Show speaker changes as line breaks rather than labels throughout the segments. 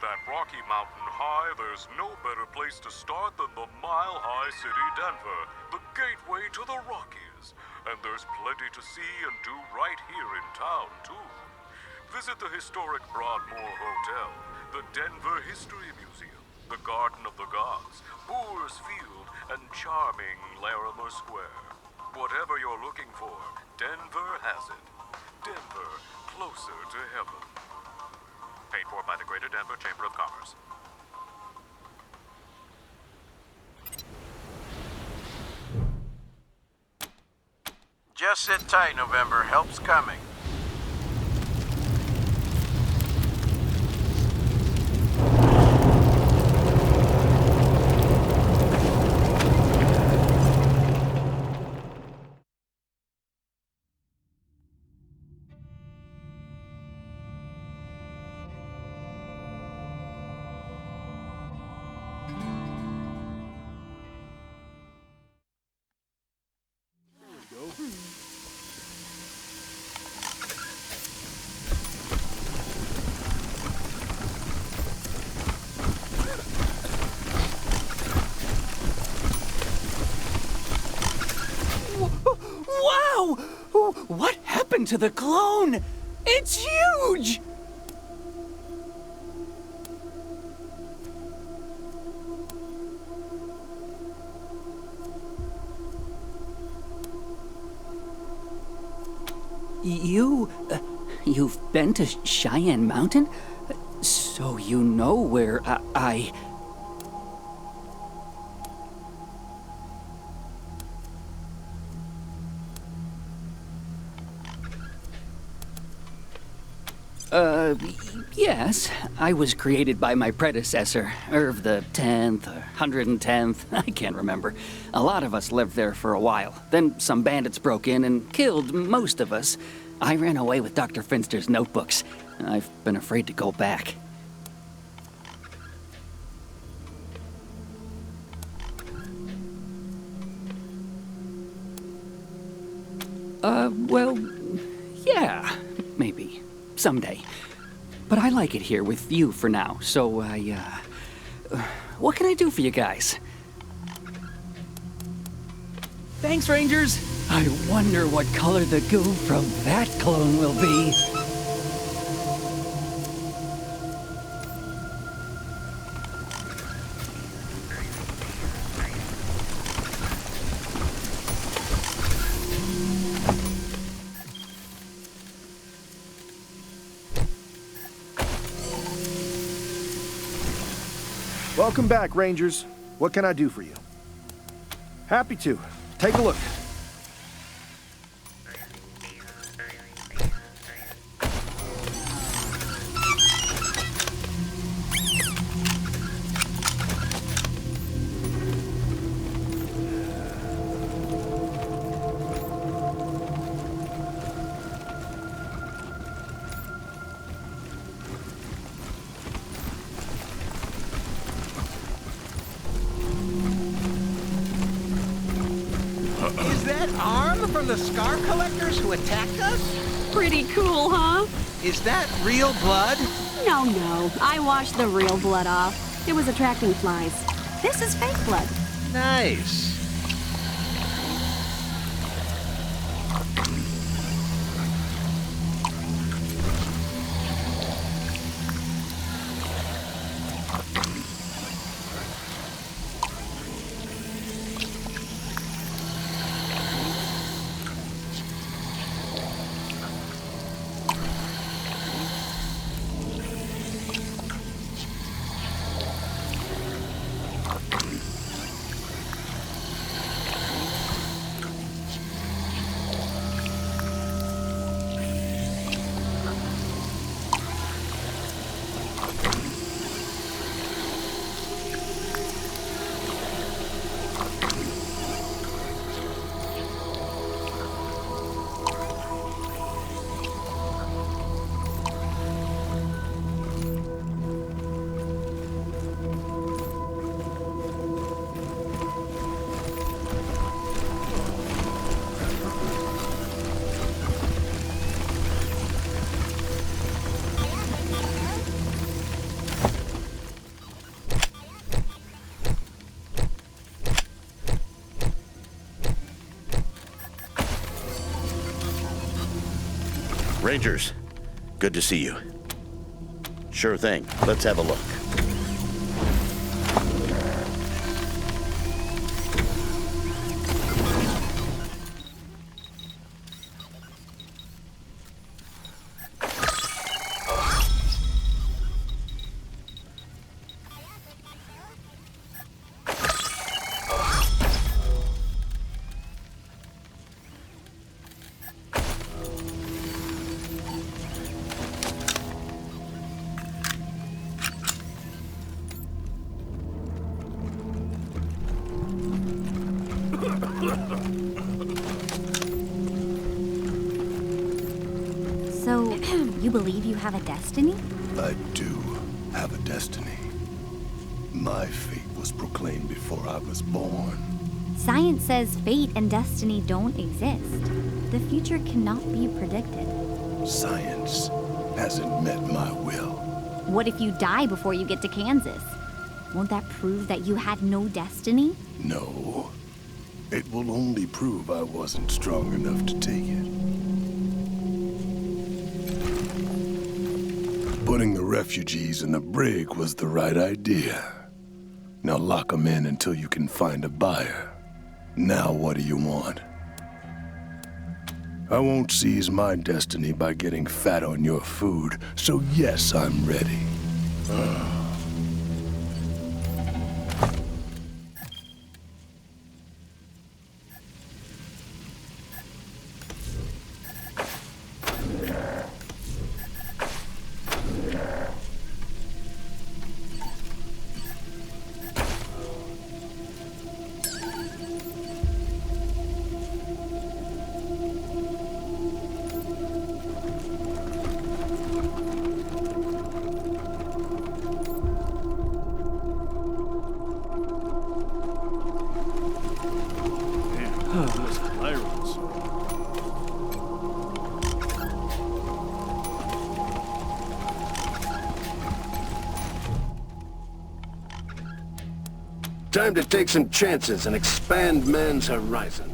that Rocky Mountain High, there's no better place to start than the Mile High City, Denver, the gateway to the Rockies. And there's plenty to see and do right here in town, too. Visit the historic Broadmoor Hotel, the Denver History Museum, the Garden of the Gods, Boor's Field, and charming Larimer Square. Whatever you're looking for, Denver has it. Denver, closer to heaven. Paid for by the Greater Denver Chamber of Commerce.
Just sit tight, November. Help's coming.
Wow! What happened to the clone? It's huge! You've been to Cheyenne Mountain? So you know where I... Yes. I was created by my predecessor, Irv the 10th, or 110th, I can't remember. A lot of us lived there for a while. Then some bandits broke in and killed most of us. I ran away with Dr. Finster's notebooks. I've been afraid to go back. Well, yeah, maybe. Someday. But I like it here with you for now, so what can I do for you guys? Thanks, Rangers! I wonder what color the goo from that clone will be.
Welcome back, Rangers. What can I do for you? Happy to. Take a look.
From the scar collectors who attacked us?
Pretty cool, huh?
Is that real blood?
No. I washed the real blood off. It was attracting flies. This is fake blood.
Nice.
Rangers, good to see you. Sure thing. Let's have a look.
So, you believe you have a destiny?
I do have a destiny. My fate was proclaimed before I was born.
Science says fate and destiny don't exist. The future cannot be predicted.
Science hasn't met my will.
What if you die before you get to Kansas? Won't that prove that you had no destiny?
No. It will only prove I wasn't strong enough to take it. Putting the refugees in the brig was the right idea. Now lock them in until you can find a buyer. Now what do you want? I won't seize my destiny by getting fat on your food, so yes, I'm ready.
Time to take some chances and expand man's horizons.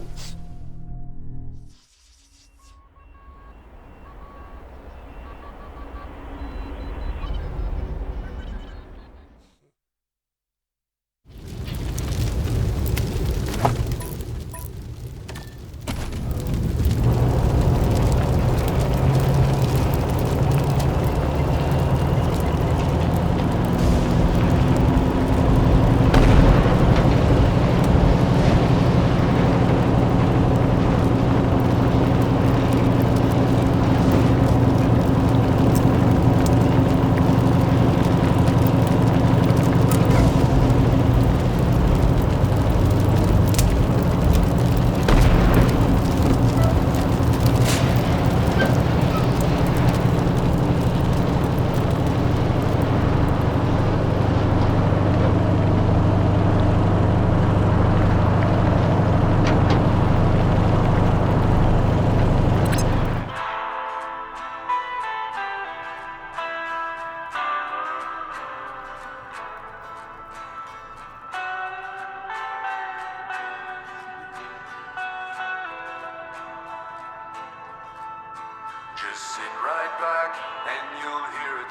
Just sit right back and you'll hear a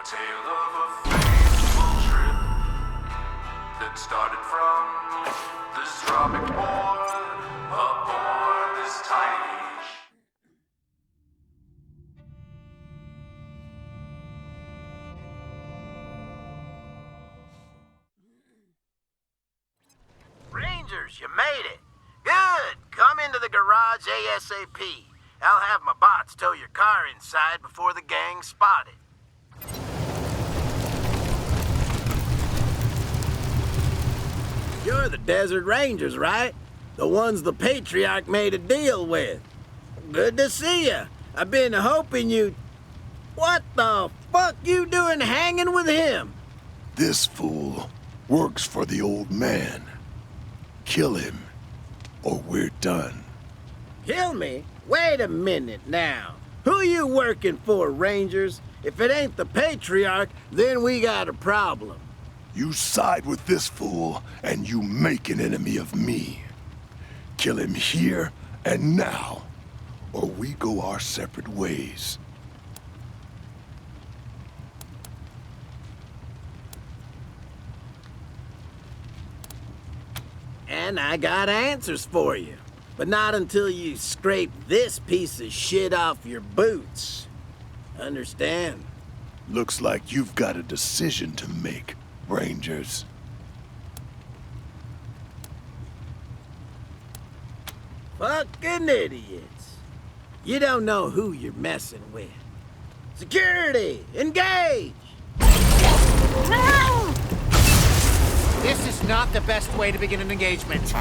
tale of a fateful trip that started from this tropic port aboard this tiny
Rangers, you made it. Good. Come into the garage ASAP. I'll have my bots tow your car inside before the gang spot it. You're the Desert Rangers, right? The ones the Patriarch made a deal with. Good to see you. I've been hoping you... What the fuck you doing hanging with him?
This fool works for the old man. Kill him, or we're done.
Kill me? Wait a minute now. Who you working for, Rangers? If it ain't the Patriarch, then we got a problem.
You side with this fool, and you make an enemy of me. Kill him here and now, or we go our separate ways.
And I got answers for you. But not until you scrape this piece of shit off your boots. Understand?
Looks like you've got a decision to make, Rangers.
Fucking idiots. You don't know who you're messing with. Security, engage!
This is not the best way to begin an engagement.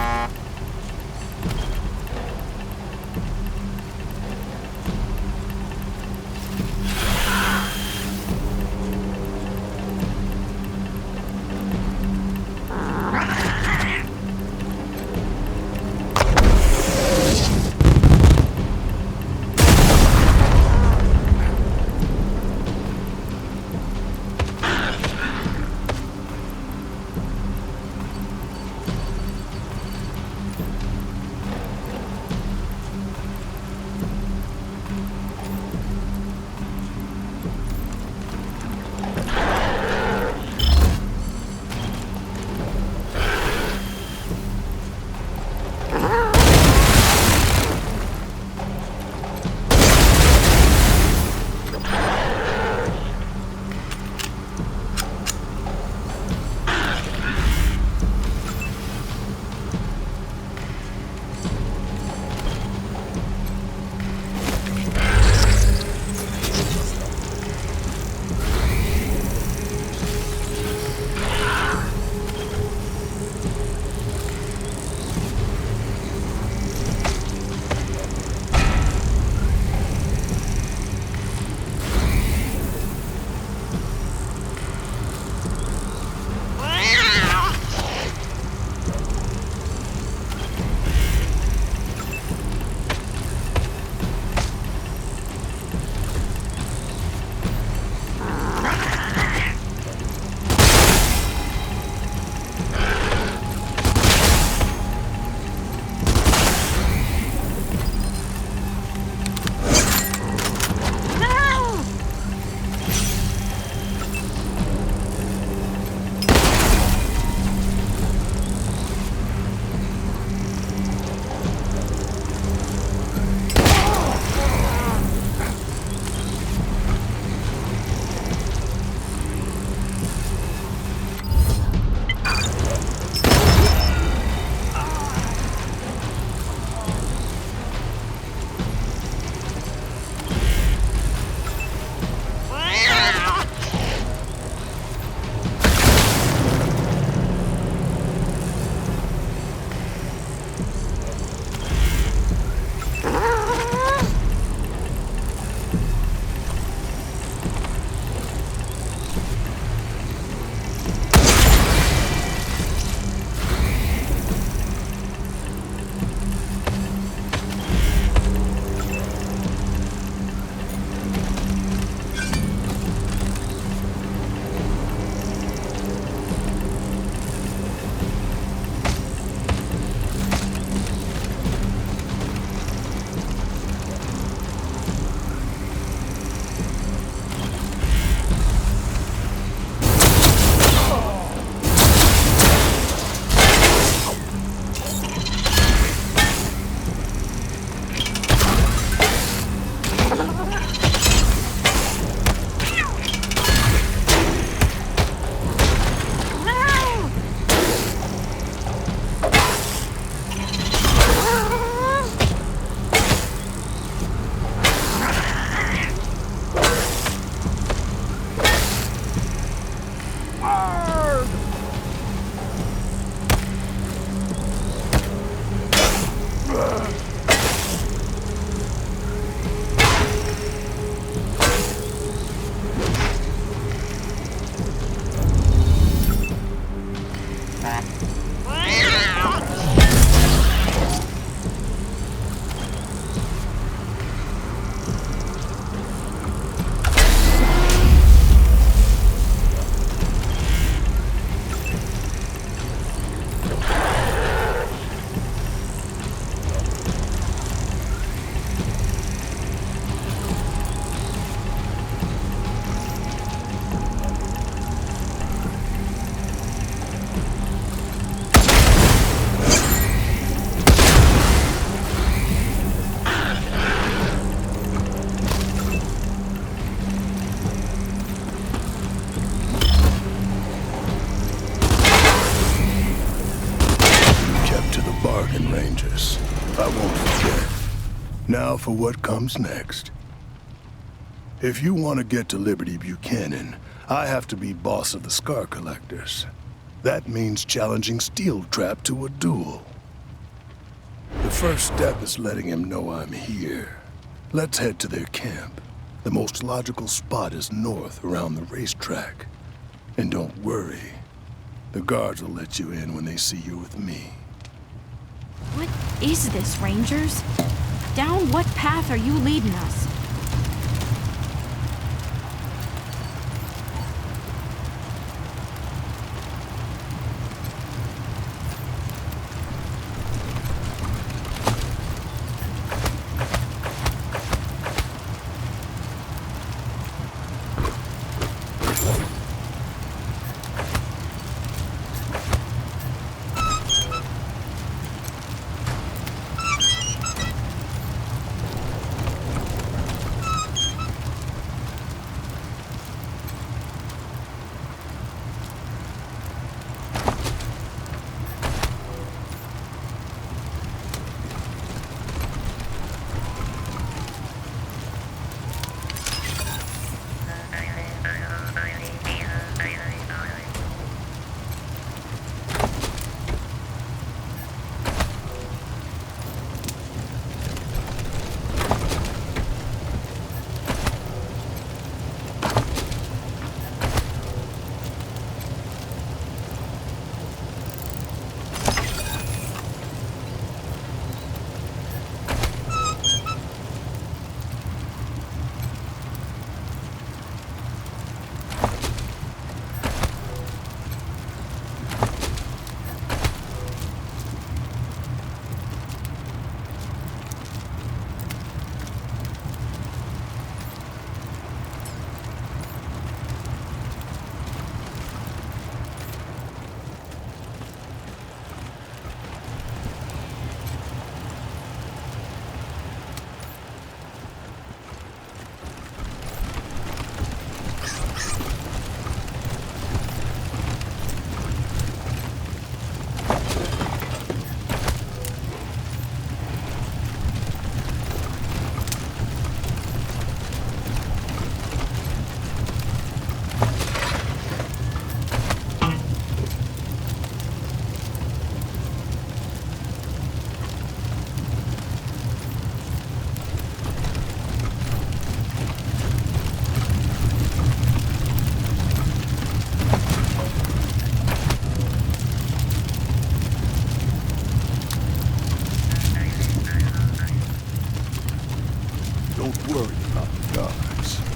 Now for what comes next. If you want to get to Liberty Buchanan, I have to be boss of the Scar Collectors. That means challenging Steel Trap to a duel. The first step is letting him know I'm here. Let's head to their camp. The most logical spot is north, around the racetrack. And don't worry, the guards will let you in when they see you with me.
What is this, Rangers? Down what path are you leading us?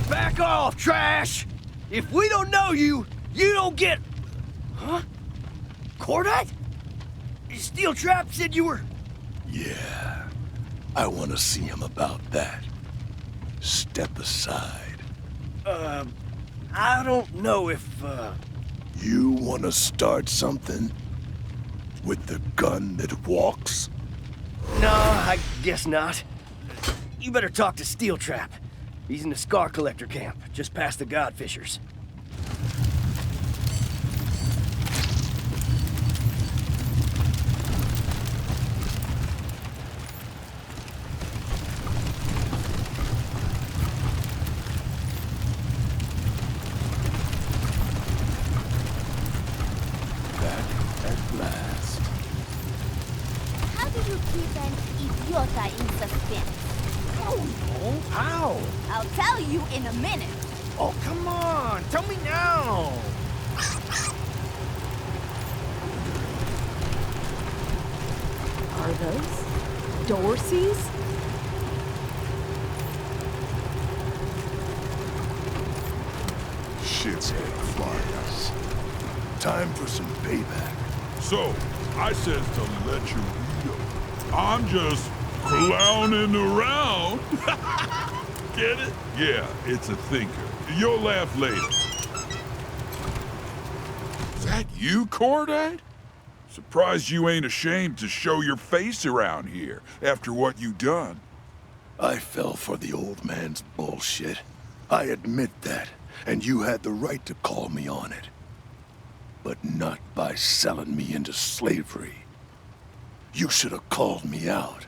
Back off, trash! If we don't know you, you don't get... Huh? Cordite? Steel Trap said you were...
Yeah, I want to see him about that. Step aside.
I don't know if,
You want to start something? With the gun that walks?
No, I guess not. You better talk to Steel Trap. He's in the Scar Collector camp, just past the Godfishers.
Back at last.
How do you keep an idiota in suspense?
Oh, how?
I'll tell you in a minute.
Oh, come on. Tell me now.
Are those Dorsey's?
Shit's head flyers. Time for some payback.
So, I says to let you read 'em. I'm just clowning around. Get it? Yeah, it's a thinker. You'll laugh later. Is that you, Cordite? Surprised you ain't ashamed to show your face around here after what you done.
I fell for the old man's bullshit. I admit that, and you had the right to call me on it. But not by selling me into slavery. You should have called me out.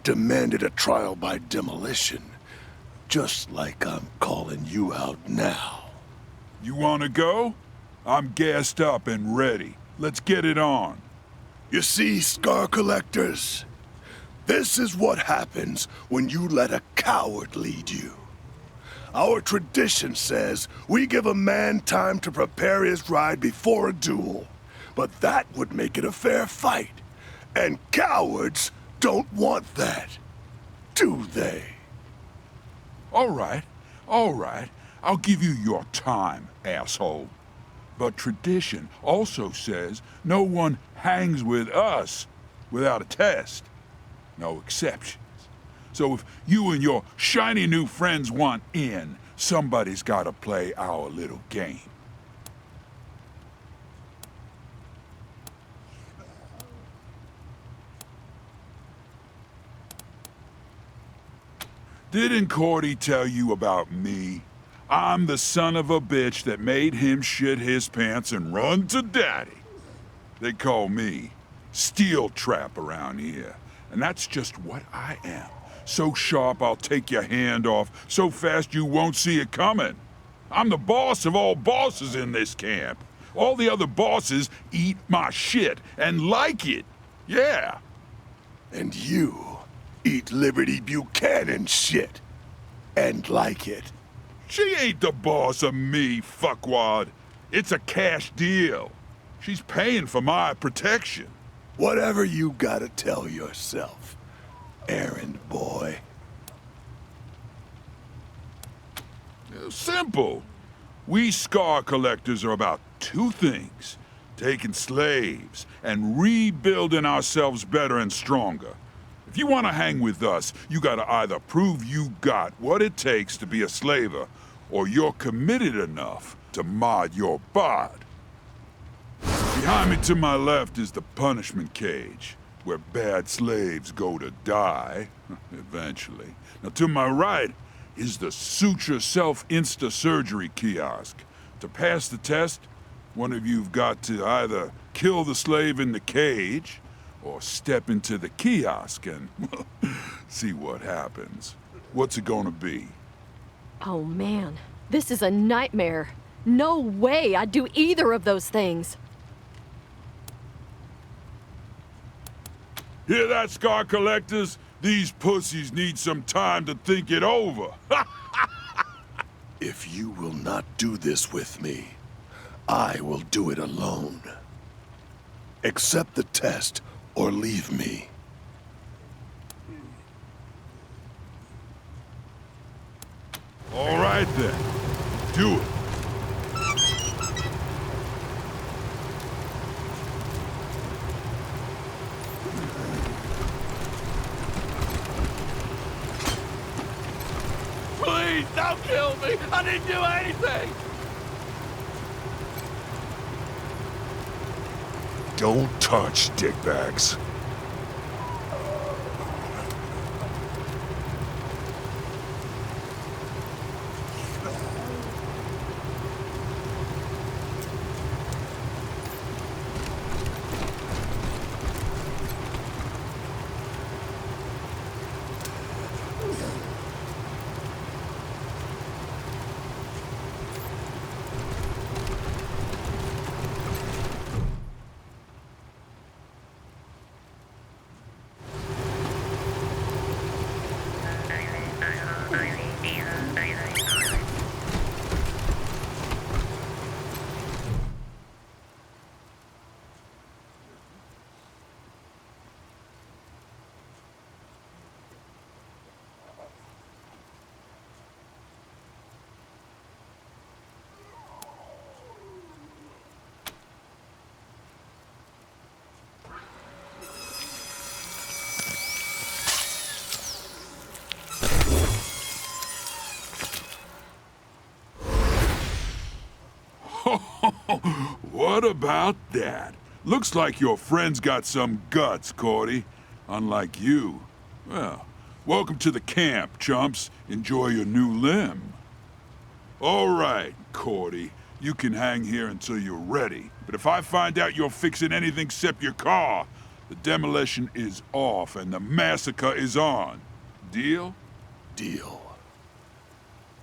demanded a trial by demolition. Just like I'm calling you out now.
You wanna go? I'm gassed up and ready. Let's get it on.
You see, Scar Collectors? This is what happens when you let a coward lead you. Our tradition says we give a man time to prepare his ride before a duel. But that would make it a fair fight. And cowards don't want that, do they?
All right. I'll give you your time, asshole. But tradition also says no one hangs with us without a test. No exceptions. So if you and your shiny new friends want in, somebody's gotta play our little game. Didn't Cordy tell you about me? I'm the son of a bitch that made him shit his pants and run to daddy. They call me Steel Trap around here, and that's just what I am. So sharp I'll take your hand off, so fast you won't see it coming. I'm the boss of all bosses in this camp. All the other bosses eat my shit and like it. Yeah.
And you eat Liberty Buchanan shit and like it.
She ain't the boss of me, fuckwad. It's a cash deal. She's paying for my protection.
Whatever you gotta tell yourself, errand boy.
Simple. We Scar Collectors are about two things: taking slaves and rebuilding ourselves better and stronger. If you want to hang with us, you gotta either prove you got what it takes to be a slaver, or you're committed enough to mod your bod. Behind me to my left is the punishment cage, where bad slaves go to die, eventually. Now to my right is the suture self-insta-surgery kiosk. To pass the test, one of you've got to either kill the slave in the cage, or step into the kiosk and see what happens. What's it gonna be?
Oh man, this is a nightmare. No way I'd do either of those things.
Hear that, Scar Collectors? These pussies need some time to think it over.
If you will not do this with me, I will do it alone. Accept the test or leave me.
All right then, do it.
Please, don't kill me! I didn't do anything!
Don't touch, dickbags. What about that? Looks like your friend's got some guts, Cordy. Unlike you. Well, welcome to the camp, chumps. Enjoy your new limb. All right, Cordy. You can hang here until you're ready. But if I find out you're fixing anything except your car, The demolition is off and the massacre is on. Deal?
Deal.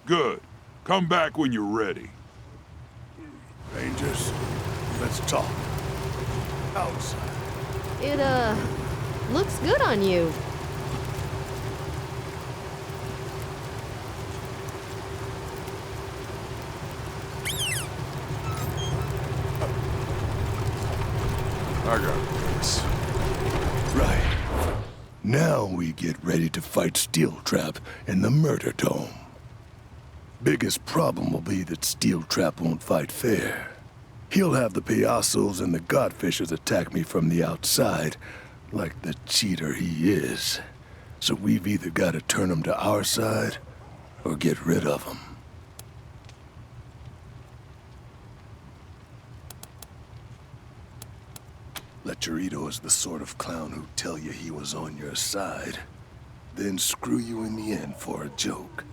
Good. Come back when you're ready.
Rangers, let's talk. Outside.
It, looks good on you.
I got this. Right. Now we get ready to fight Steel Trap in the Murder Dome. Biggest problem will be that Steel Trap won't fight fair. He'll have the Piassos and the Godfishers attack me from the outside, like the cheater he is. So we've either got to turn him to our side, or get rid of him. Lecherito is the sort of clown who'd tell you he was on your side, then screw you in the end for a joke.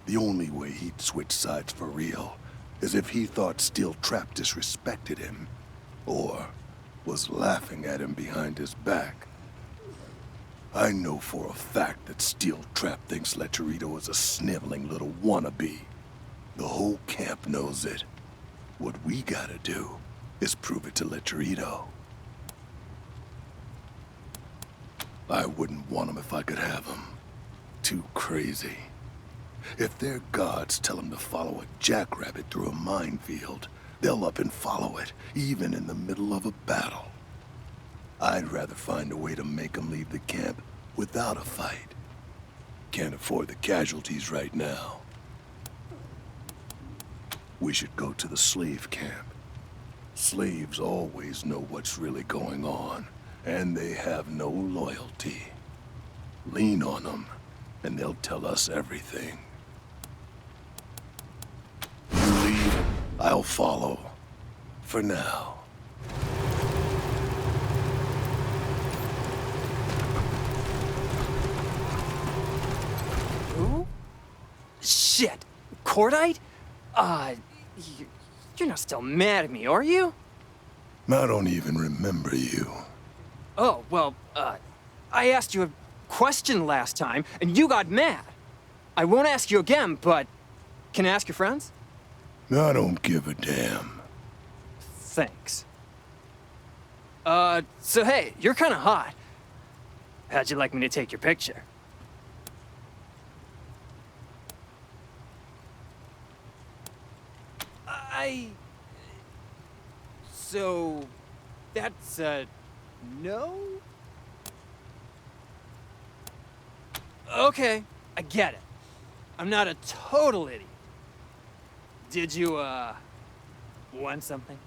The only way he'd switch sides for real is if he thought Steel Trap disrespected him, or was laughing at him behind his back. I know for a fact that Steel Trap thinks Lecherito is a sniveling little wannabe. The whole camp knows it. What we gotta do is prove it to Lecherito. I wouldn't want him if I could have him. Too crazy. If their gods tell them to follow a jackrabbit through a minefield, they'll up and follow it, even in the middle of a battle. I'd rather find a way to make them leave the camp without a fight. Can't afford the casualties right now. We should go to the slave camp. Slaves always know what's really going on, and they have no loyalty. Lean on them, and they'll tell us everything. You lead, I'll follow. For now.
Who? Shit. Cordite? You're not still mad at me, are you?
I don't even remember you.
Oh, well, I asked you a question last time, and you got mad. I won't ask you again, but can I ask your friends?
I don't give a damn.
Thanks. So hey, you're kinda hot. How'd you like me to take your picture? So... that's a... no? Okay, I get it. I'm not a total idiot. Did you, want something?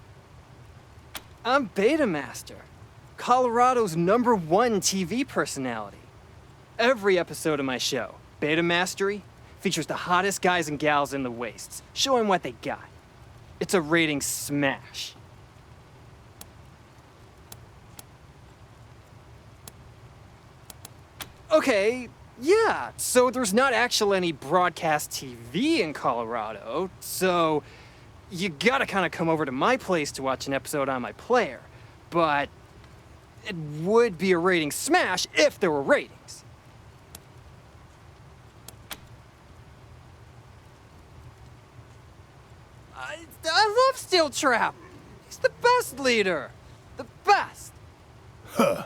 I'm Beta Master, Colorado's #1 TV personality. Every episode of my show, Beta Mastery, features the hottest guys and gals in the wastes, showing what they got. It's a rating smash. Okay, yeah, so there's not actually any broadcast TV in Colorado, so you gotta kinda come over to my place to watch an episode on my player. But it would be a rating smash if there were ratings. I love Steel Trap. He's the best leader. The best.
Huh.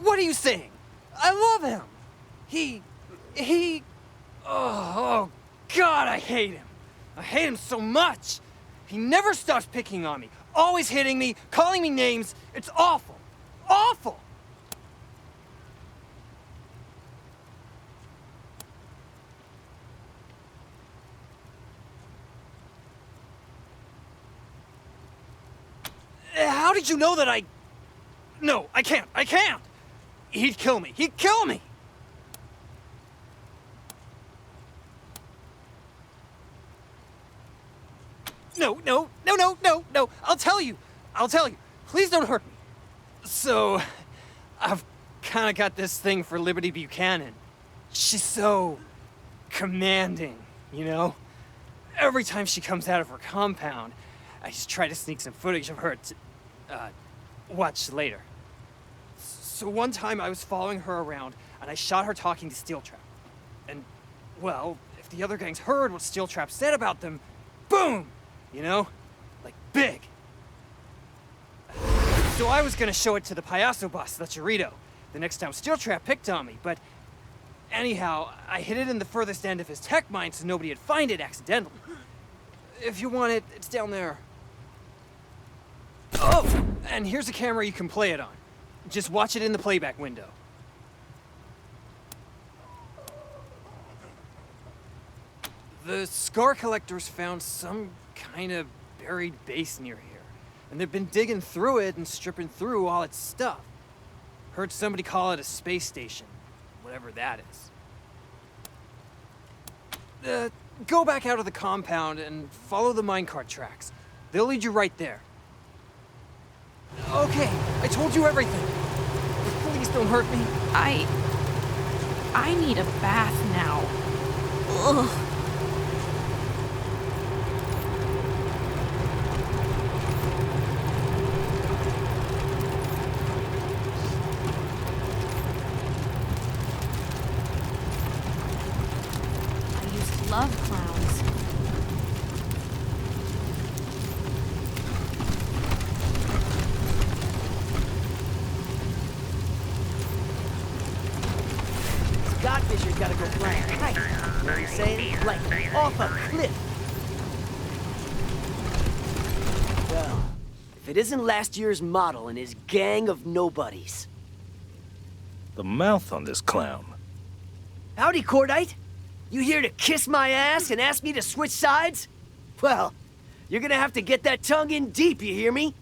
What are you saying? I love him. Oh, God, I hate him. I hate him so much. He never stops picking on me, always hitting me, calling me names. It's awful. Awful. How did you know that I... No, I can't. I can't. He'd kill me. He'd kill me. No. I'll tell you. Please don't hurt me. So, I've kind of got this thing for Liberty Buchanan. She's so commanding, you know? Every time she comes out of her compound, I just try to sneak some footage of her to watch later. So one time I was following her around and I shot her talking to Steel Trap. And, well, if the other gangs heard what Steel Trap said about them, boom! You know? Like big. So I was gonna show it to the Payaso boss, the Chorito, the next time Steel Trap picked on me, but anyhow, I hid it in the furthest end of his tech mine so nobody'd find it accidentally. If you want it, it's down there. Oh, and here's a camera you can play it on. Just watch it in the playback window. The Scar Collectors found some kind of buried base near here, and they've been digging through it and stripping through all its stuff. Heard somebody call it a space station, whatever that is. Go back out of the compound and follow the minecart tracks. They'll lead you right there. Okay, I told you everything. Please don't hurt me.
I need a bath now. Ugh. I used to love clowns.
Godfisher's gotta go flying kite. You know what I'm saying? Like, off a cliff. Well, if it isn't last year's model and his gang of nobodies.
The mouth on this clown.
Howdy, Cordite. You here to kiss my ass and ask me to switch sides? Well, you're gonna have to get that tongue in deep, you hear me?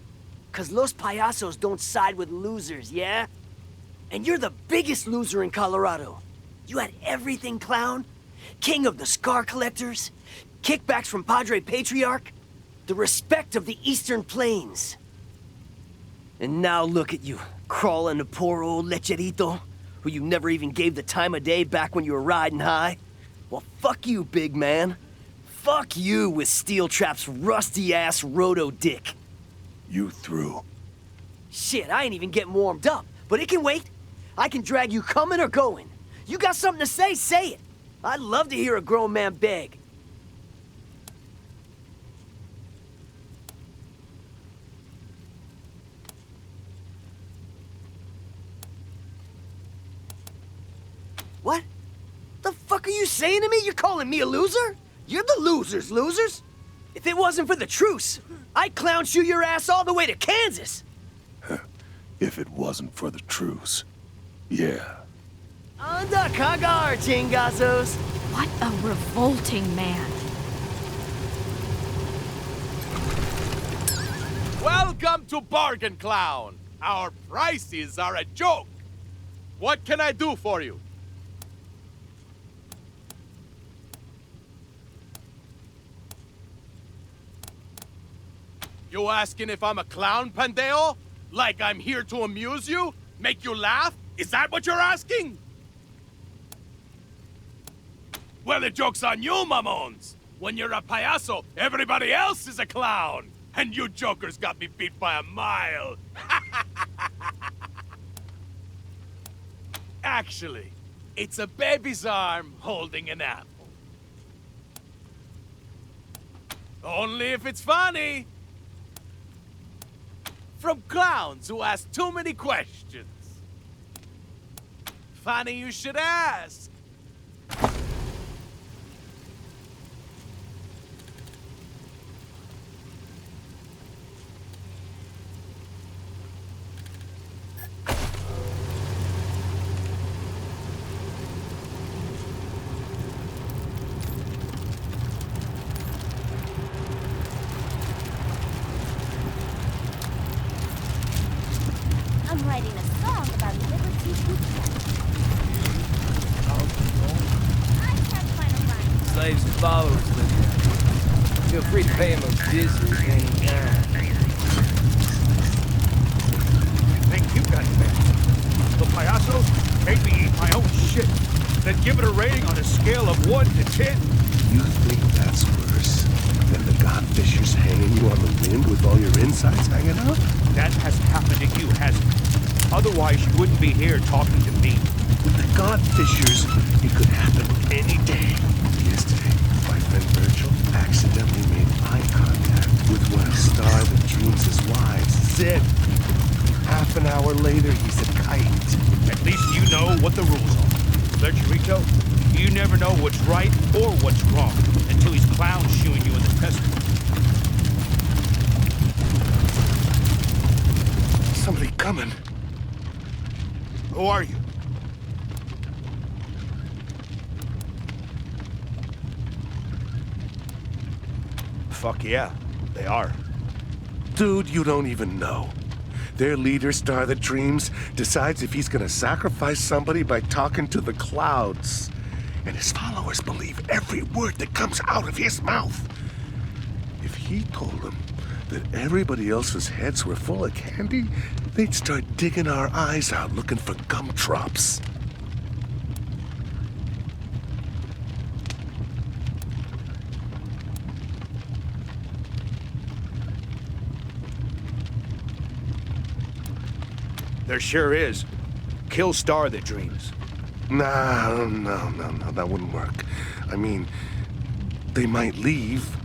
'Cause Los Payasos don't side with losers, yeah? And you're the biggest loser in Colorado. You had everything, clown. King of the Scar Collectors, kickbacks from Padre Patriarch, the respect of the Eastern Plains. And now look at you, crawling to poor old Lecherito, who you never even gave the time of day back when you were riding high. Well, fuck you, big man. Fuck you with Steel Trap's rusty-ass roto dick.
You through?
Shit, I ain't even getting warmed up, but it can wait. I can drag you coming or going. You got something to say it. I'd love to hear a grown man beg. What? The fuck are you saying to me? You're calling me a loser? You're the losers. If it wasn't for the truce, I'd clown shoe your ass all the way to Kansas.
If it wasn't for the truce, yeah.
Anda cagar, chingazos.
What a revolting man.
Welcome to Bargain Clown. Our prices are a joke. What can I do for you? You asking if I'm a clown, Pandeo? Like I'm here to amuse you? Make you laugh? Is that what you're asking? Well, the joke's on you, Mamones. When you're a payaso, everybody else is a clown. And you jokers got me beat by a mile. Actually, it's a baby's arm holding an apple. Only if it's funny. From clowns who ask too many questions. Funny you should ask.
I'm writing a song about liberty boot camp.
Slaves and followers live there. Feel free to pay him a visit anytime.
Thank you, guys, man. The payasos made me eat my own shit.
then give it a rating on a scale of 1 to 10.
You think that's worse than the godfishers hanging you on the wind with all your insides hanging out?
That hasn't happened to you, has it? Otherwise, you wouldn't be here talking to me.
With the godfishers, it could happen any day. Yesterday, my friend Virgil accidentally made eye contact with one of Star the Dreams' wives, Zed. Half an hour later, he's a kite.
At least you know what the rules are. Lerchirito, you never know what's right or what's wrong until he's clown shoeing you in the test.
Somebody coming.
Who are you? Fuck yeah, they are.
Dude, you don't even know. Their leader, Star the Dreams, decides if he's gonna sacrifice somebody by talking to the clouds. And his followers believe every word that comes out of his mouth. If he told them that everybody else's heads were full of candy, they'd start digging our eyes out looking for gumdrops.
There sure is. Kill Star the Dreams.
No, that wouldn't work. I mean, they might leave,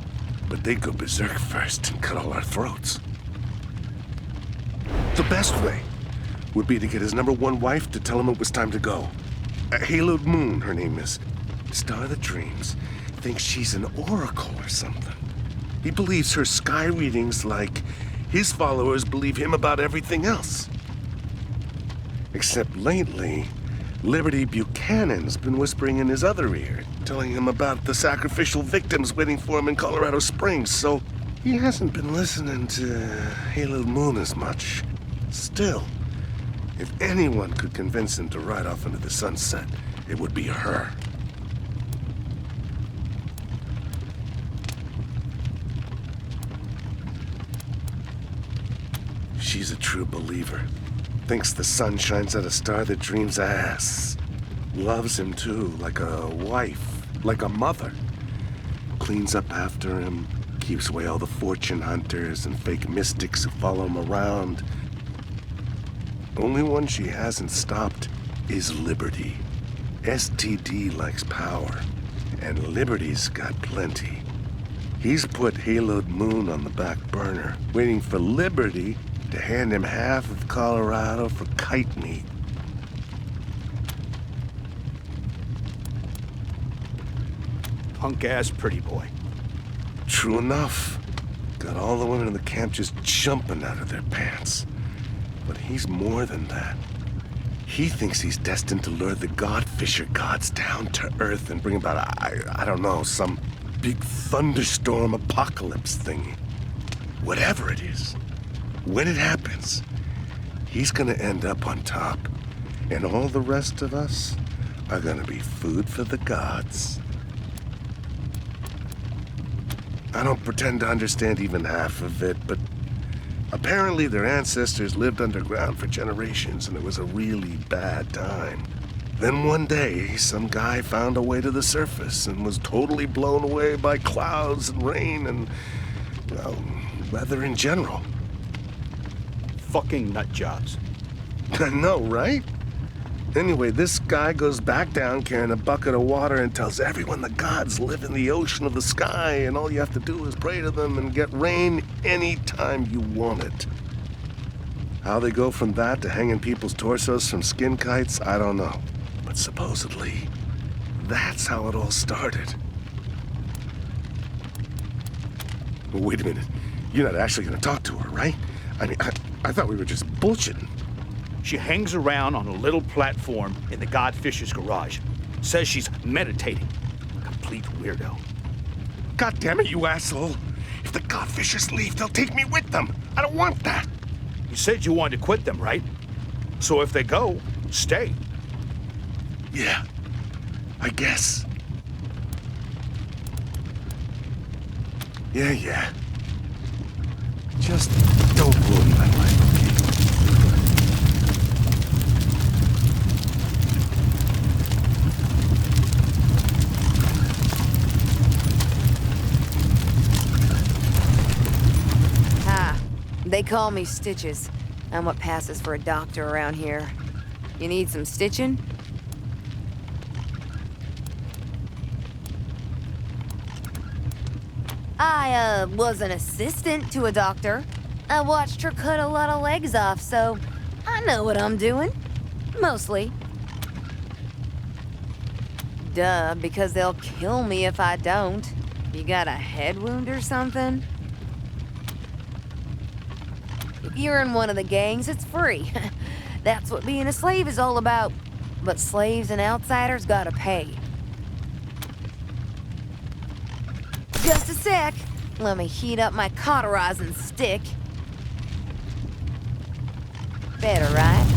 but they'd go berserk first and cut all our throats. The best way would be to get his #1 wife to tell him it was time to go. Haloed Moon, her name is. Star the Dreams thinks she's an oracle or something. He believes her sky readings like his followers believe him about everything else. Except lately, Liberty Buchanan's been whispering in his other ear, telling him about the sacrificial victims waiting for him in Colorado Springs, so he hasn't been listening to Halo Moon as much. Still, if anyone could convince him to ride off into the sunset, it would be her. She's a true believer. Thinks the sun shines out of Star the Dreams' ass. Loves him too, like a wife, like a mother. Cleans up after him, keeps away all the fortune hunters and fake mystics who follow him around. Only one she hasn't stopped is Liberty. STD likes power, and Liberty's got plenty. He's put Haloed Moon on the back burner, waiting for Liberty to hand him half of Colorado for kite meat.
Punk-ass pretty boy.
True enough. Got all the women in the camp just jumping out of their pants. But he's more than that. He thinks he's destined to lure the Godfisher gods down to Earth and bring about, I don't know, some big thunderstorm apocalypse thing. Whatever it is. When it happens, he's gonna end up on top, and all the rest of us are gonna be food for the gods. I don't pretend to understand even half of it, but apparently their ancestors lived underground for generations, and it was a really bad time. Then one day, some guy found a way to the surface and was totally blown away by clouds and rain and, well, weather in general.
Fucking nut jobs.
I know, right? Anyway, this guy goes back down carrying a bucket of water and tells everyone the gods live in the ocean of the sky and all you have to do is pray to them and get rain anytime you want it. How they go from that to hanging people's torsos from skin kites, I don't know. But supposedly, that's how it all started. Wait a minute. You're not actually gonna talk to her, right? I mean, I thought we were just bullshitting.
She hangs around on a little platform in the Godfisher's garage. Says she's meditating. Complete weirdo.
God damn it, you asshole. If the Godfishers leave, they'll take me with them. I don't want that.
You said you wanted to quit them, right? So if they go, stay.
Yeah, I guess. Yeah. Just don't ruin my life, okay?
They call me Stitches. I'm what passes for a doctor around here. You need some stitching? I, was an assistant to a doctor. I watched her cut a lot of legs off, so I know what I'm doing. Mostly. Duh, because they'll kill me if I don't. You got a head wound or something? If you're in one of the gangs, it's free. That's what being a slave is all about. But slaves and outsiders gotta pay. Just a sec. Let me heat up my cauterizing stick. Better, right?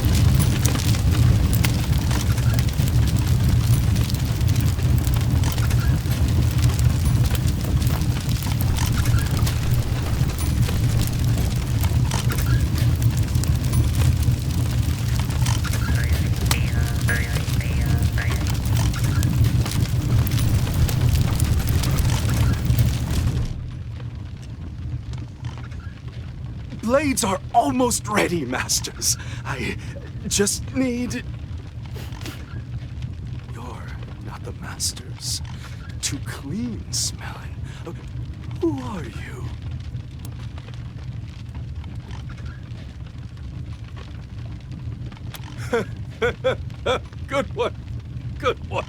Blades are almost ready, Masters. I just need... You're not the Masters. Too clean smelling. Who are you? Good one. Good one.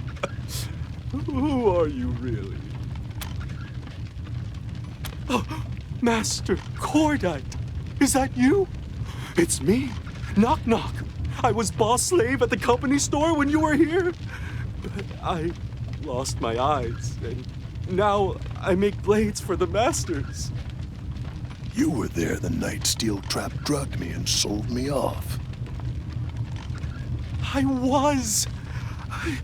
Who are you really? Oh, Master Cordite. Is that you? It's me. Knock, knock. I was boss slave at the company store when you were here. But I lost my eyes, and now I make blades for the Masters.
You were there the night Steel Trap drugged me and sold me off.
I was. I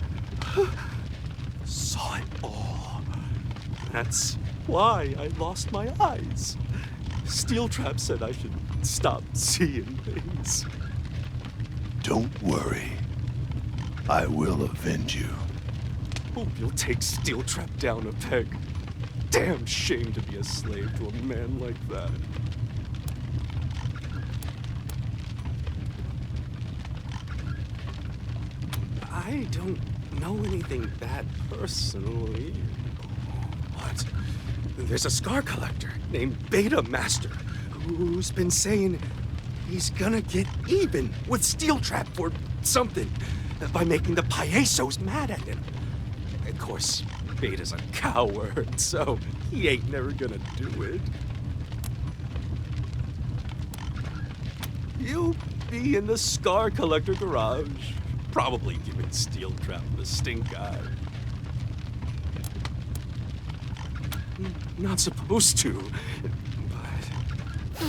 saw it all. That's why I lost my eyes. Steel Trap said I should stop seeing things.
Don't worry. I will avenge you.
Hope you'll take Steel Trap down a peg. Damn shame to be a slave to a man like that. I don't know anything that personally. What? There's a scar collector named Beta Master who's been saying he's gonna get even with Steel Trap for something by making the payasos mad at him. Of course, Beta's a coward, so he ain't never gonna do it. He'll be in the scar collector garage, probably giving Steel Trap the stink eye. Not supposed to, but...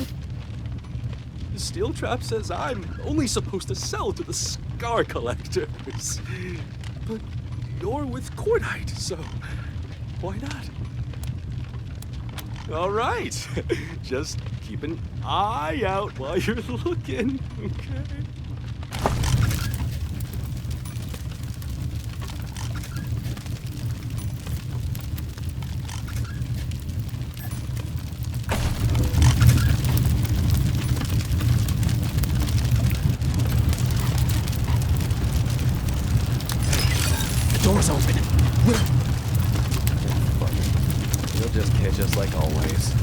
Steel Trap says I'm only supposed to sell to the scar collectors. But you're with Cordite, so why not? All right, just keep an eye out while you're looking, okay?
Door's open. Fuck it. He'll just catch us like always.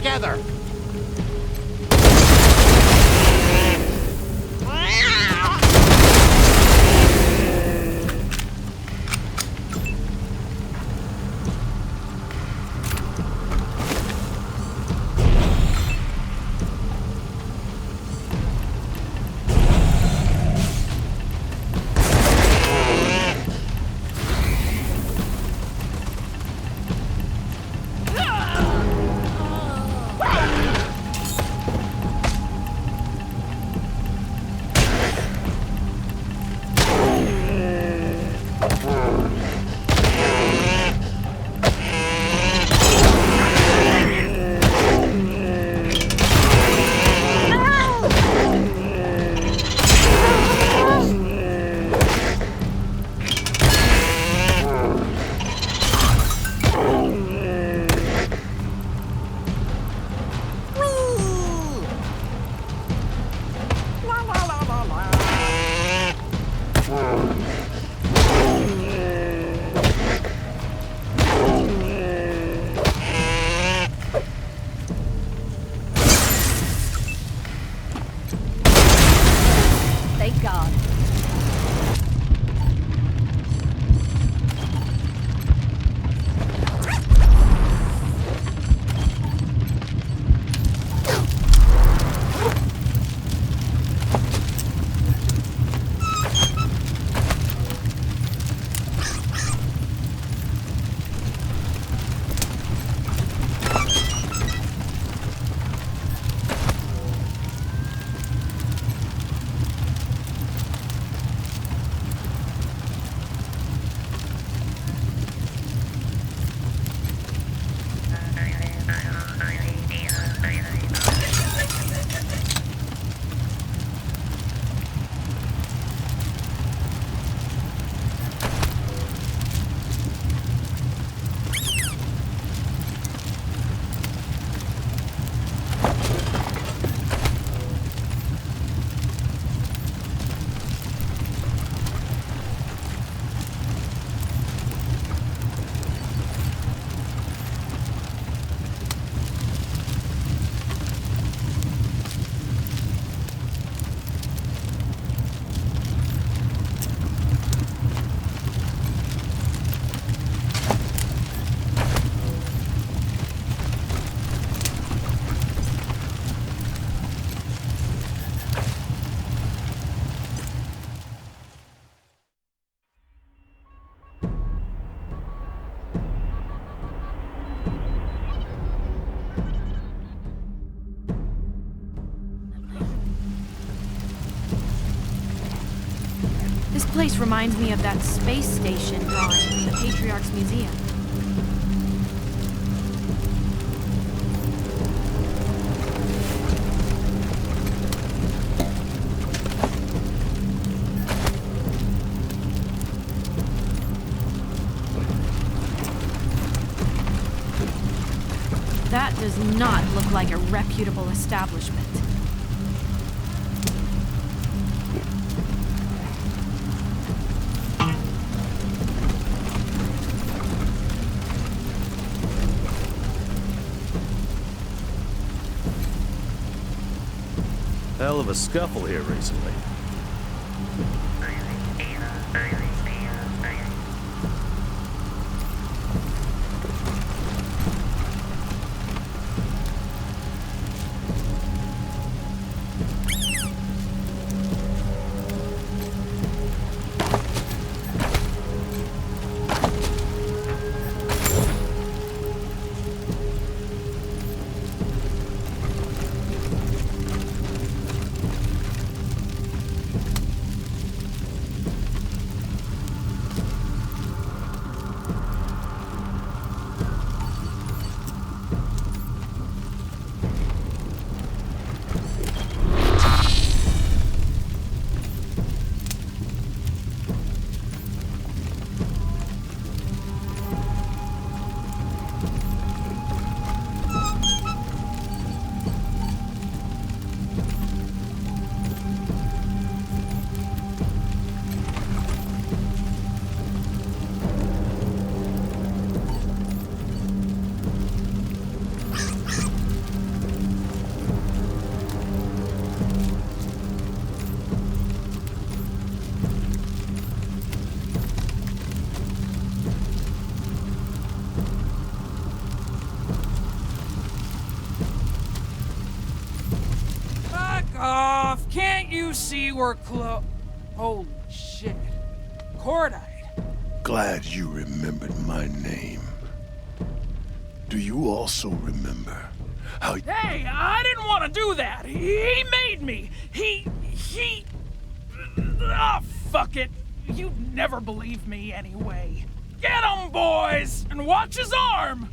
together.
Thank God.
This place reminds me of that space station drawing in the Patriarch's Museum. That does not look like a reputable establishment.
Hell of a scuffle here recently.
you see we're holy shit. Cordite.
Glad you remembered my name. Do you also remember how...
Hey, I didn't want to do that. He made me. He... Ah, fuck it. You'd never believe me anyway. Get him, boys, and watch his arm.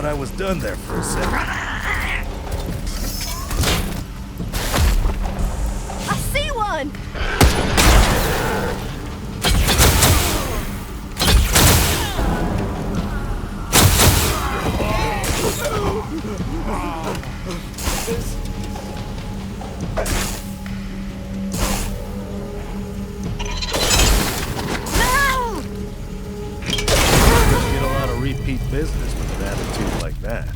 thought I was done there for a second.
I see one!
Get a lot of repeat business with an attitude like that.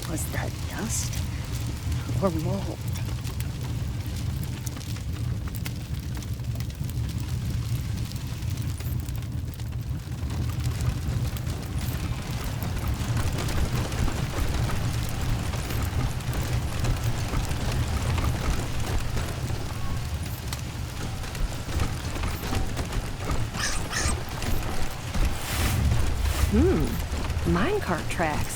Was that dust or mold?
Minecart tracks.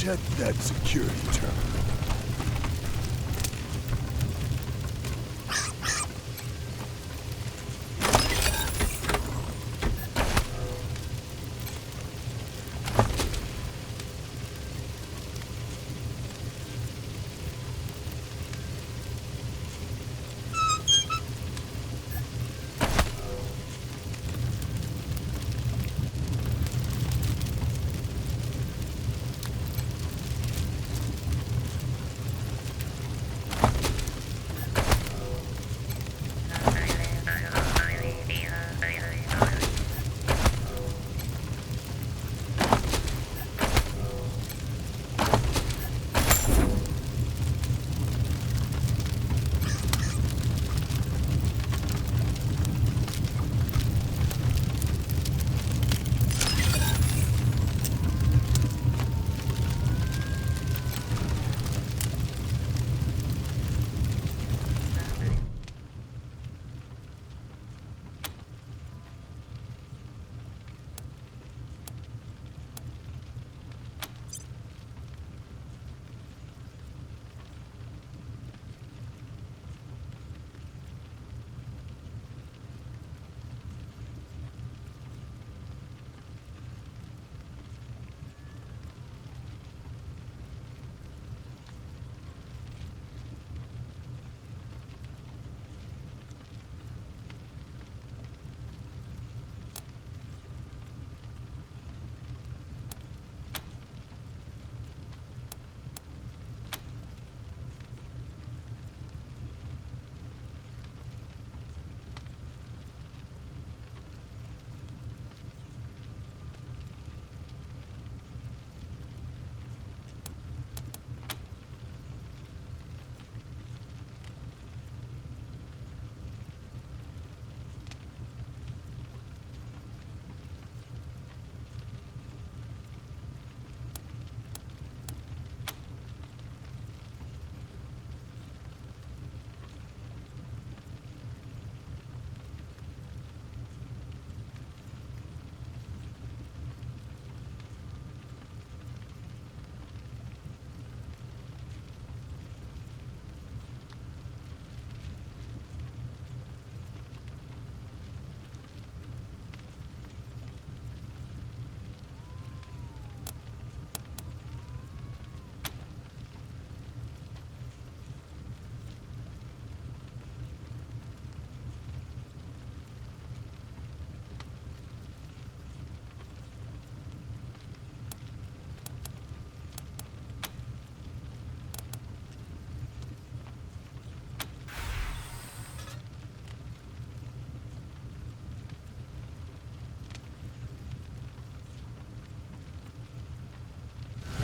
Check that security terminal.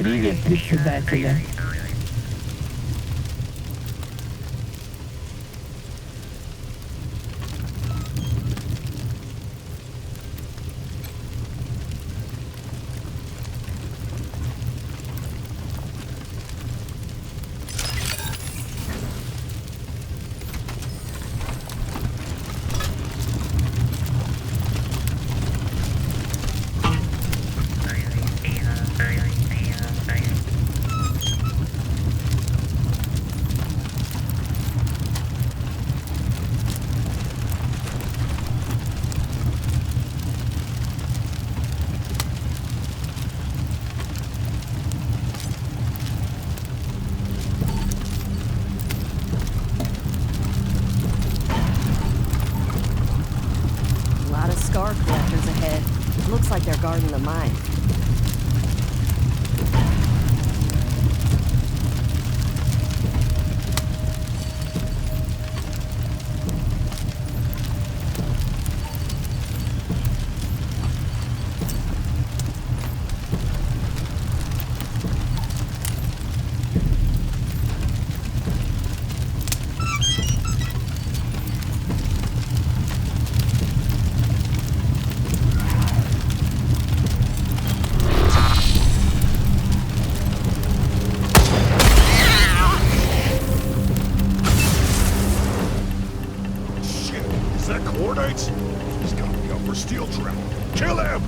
Привет, председателя.
Scar collectors ahead. Looks like they're guarding the mine.
He's got me up for steel trap. Kill him!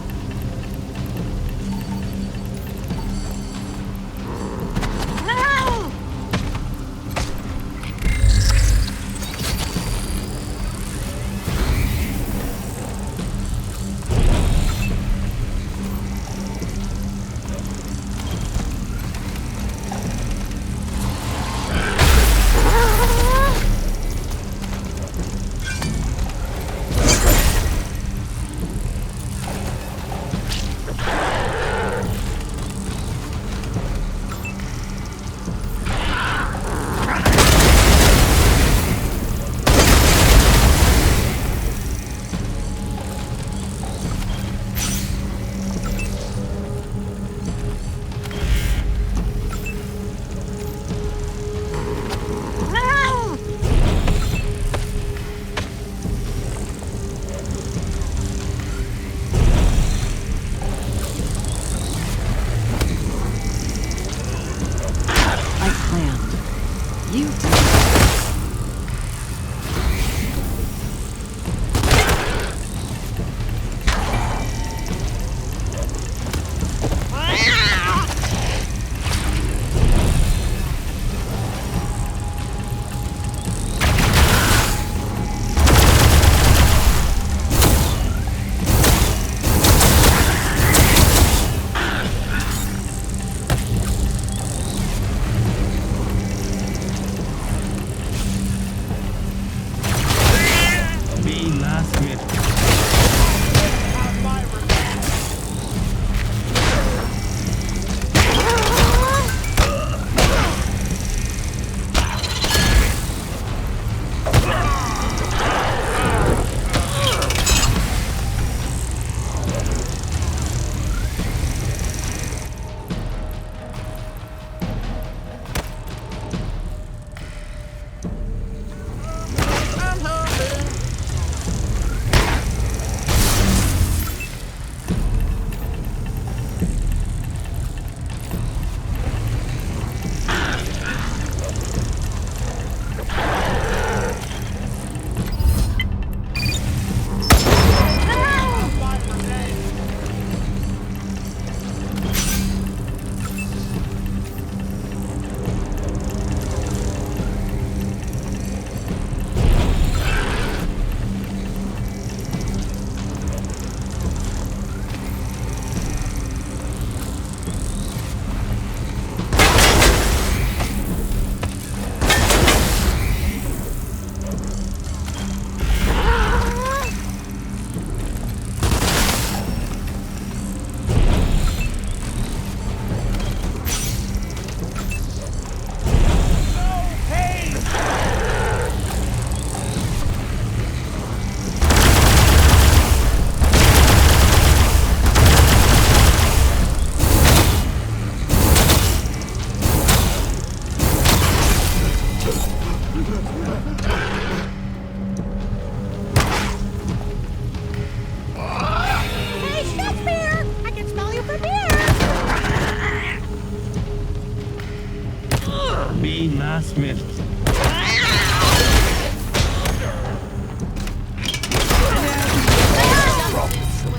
last minute.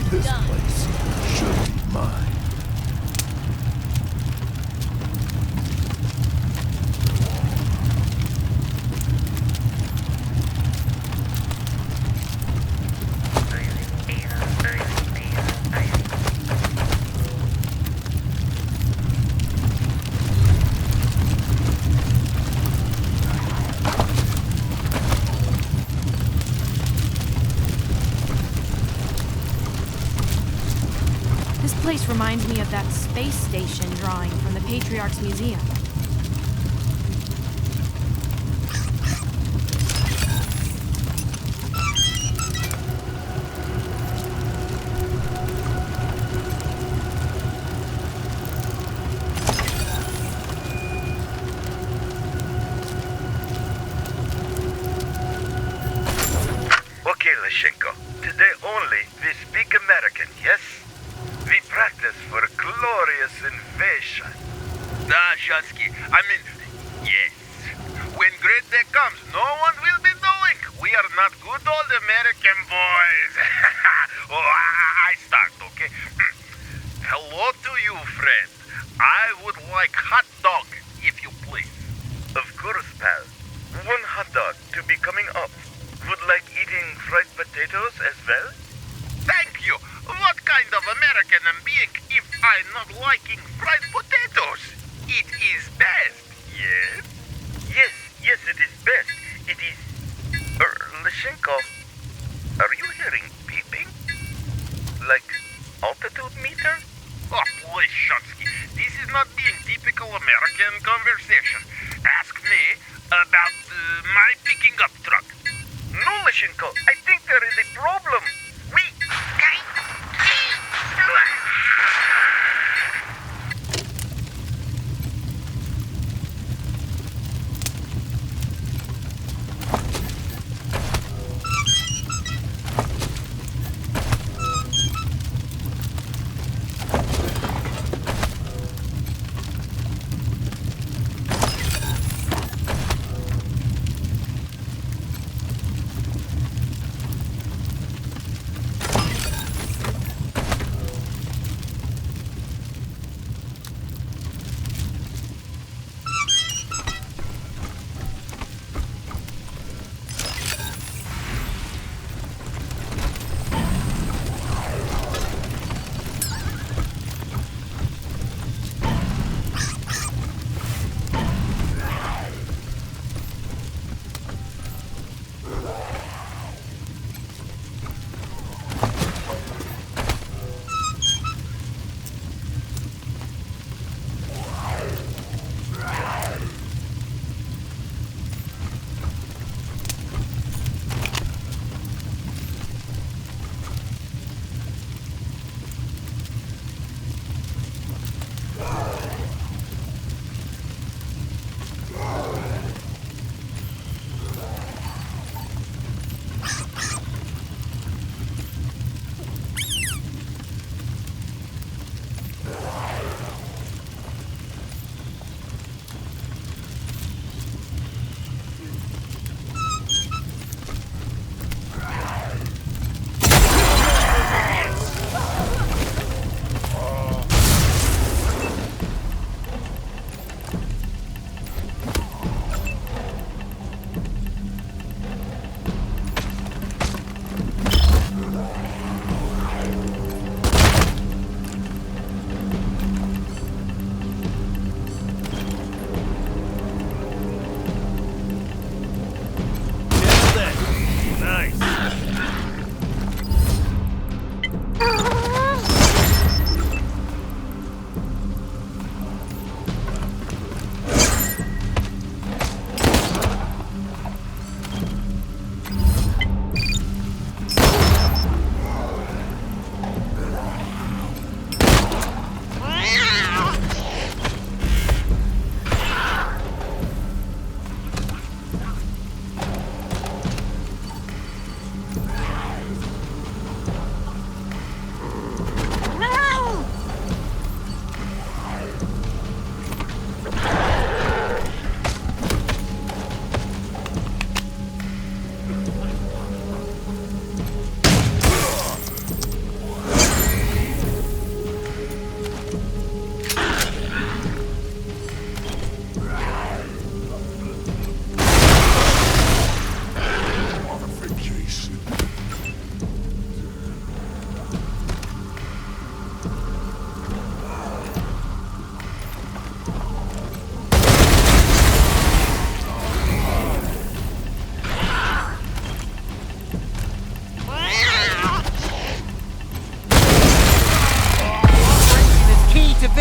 This place should be mine.
This place reminds me of that space station drawing from the Patriarch's Museum.
Okay, Lashenko. Today only we speak American, yes? We practice for a glorious invasion. Shatsky, I mean, yes. When great day comes, no one will be knowing. We are not good old American boys. Oh, I start, okay? Hello to you, friend. I would like hot dog, if you please. Of course, pal. One hot dog to be coming up. Would like eating fried potatoes as well? Thank you. What kind of American am being if I'm not liking fried potatoes? It is best, yes? Yes, it is best. It is... Lashenko, are you hearing beeping? Like altitude meter? Oh, please, Shatsky. This is not being typical American conversation. Ask me about my picking up truck. No, Lashenko, I think there is a problem.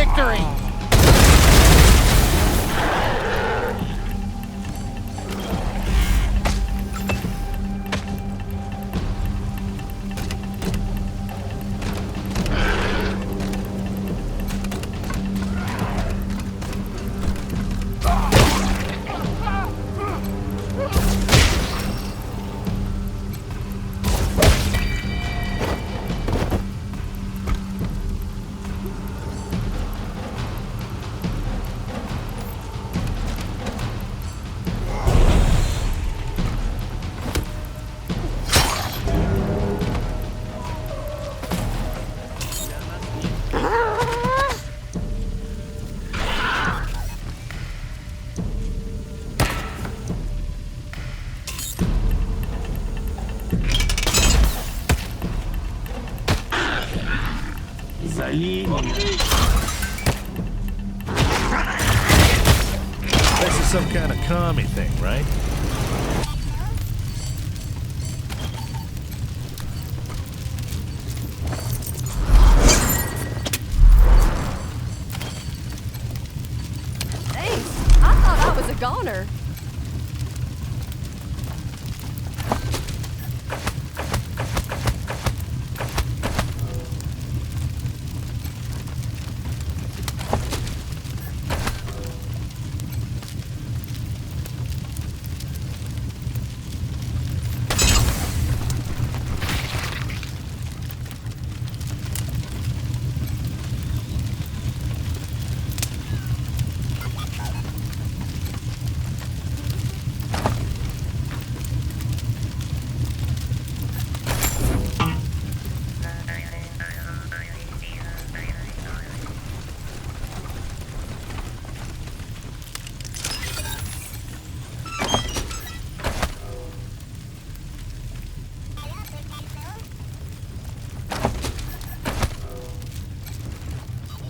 victory!
This is some kind of commie thing, right?
Thanks. I thought I was a goner.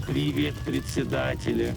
Привет, председатели.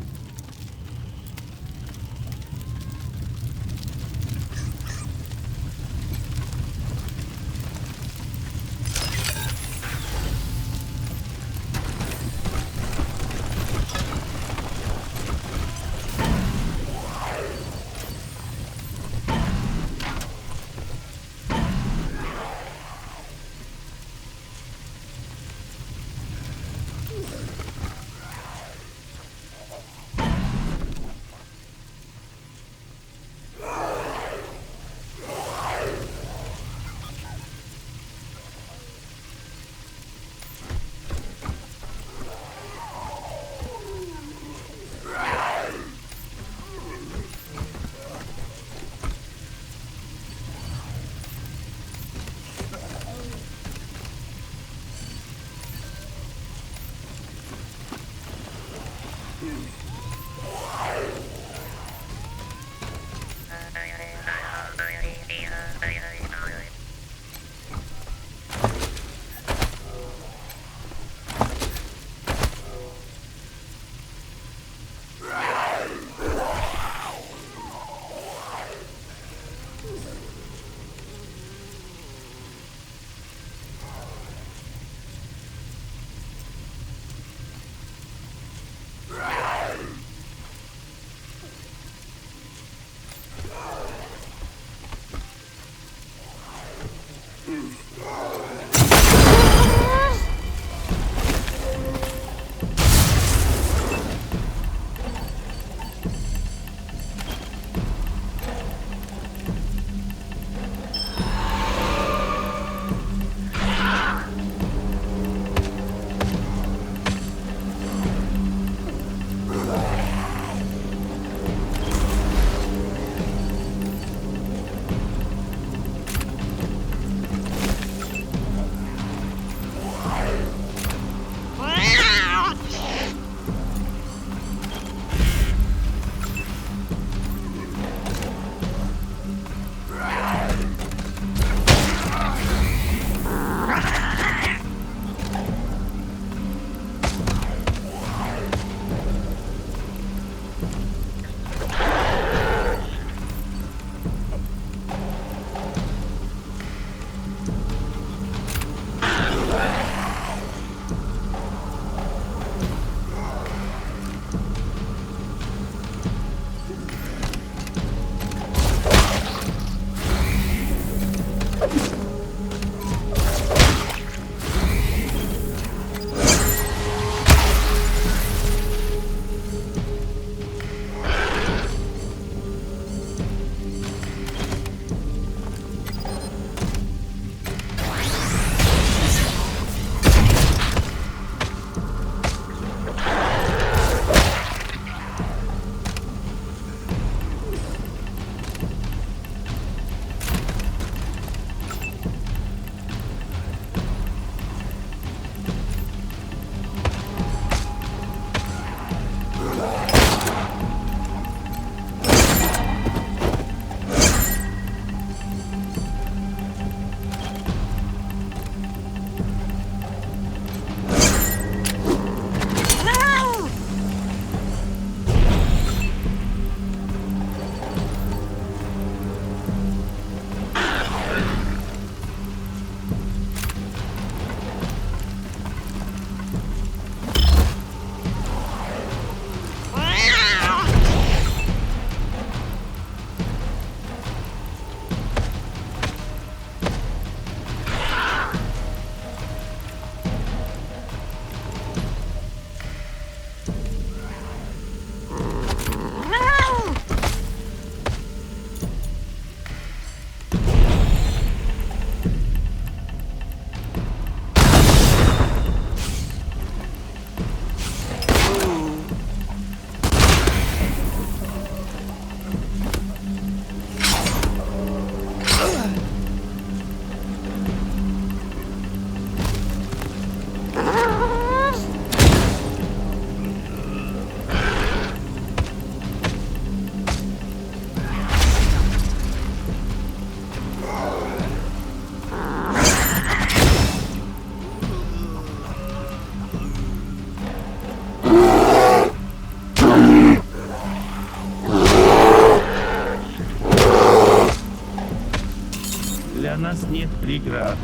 нас нет преград.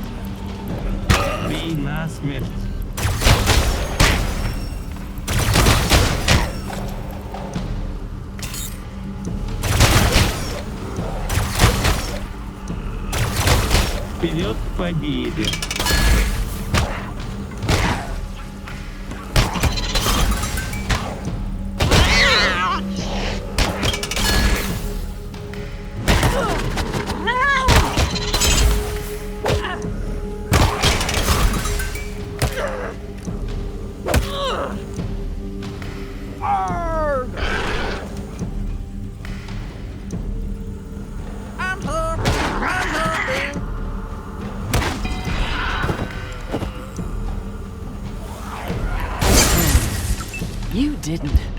Бей насмерть. Вперед к победе!
You didn't.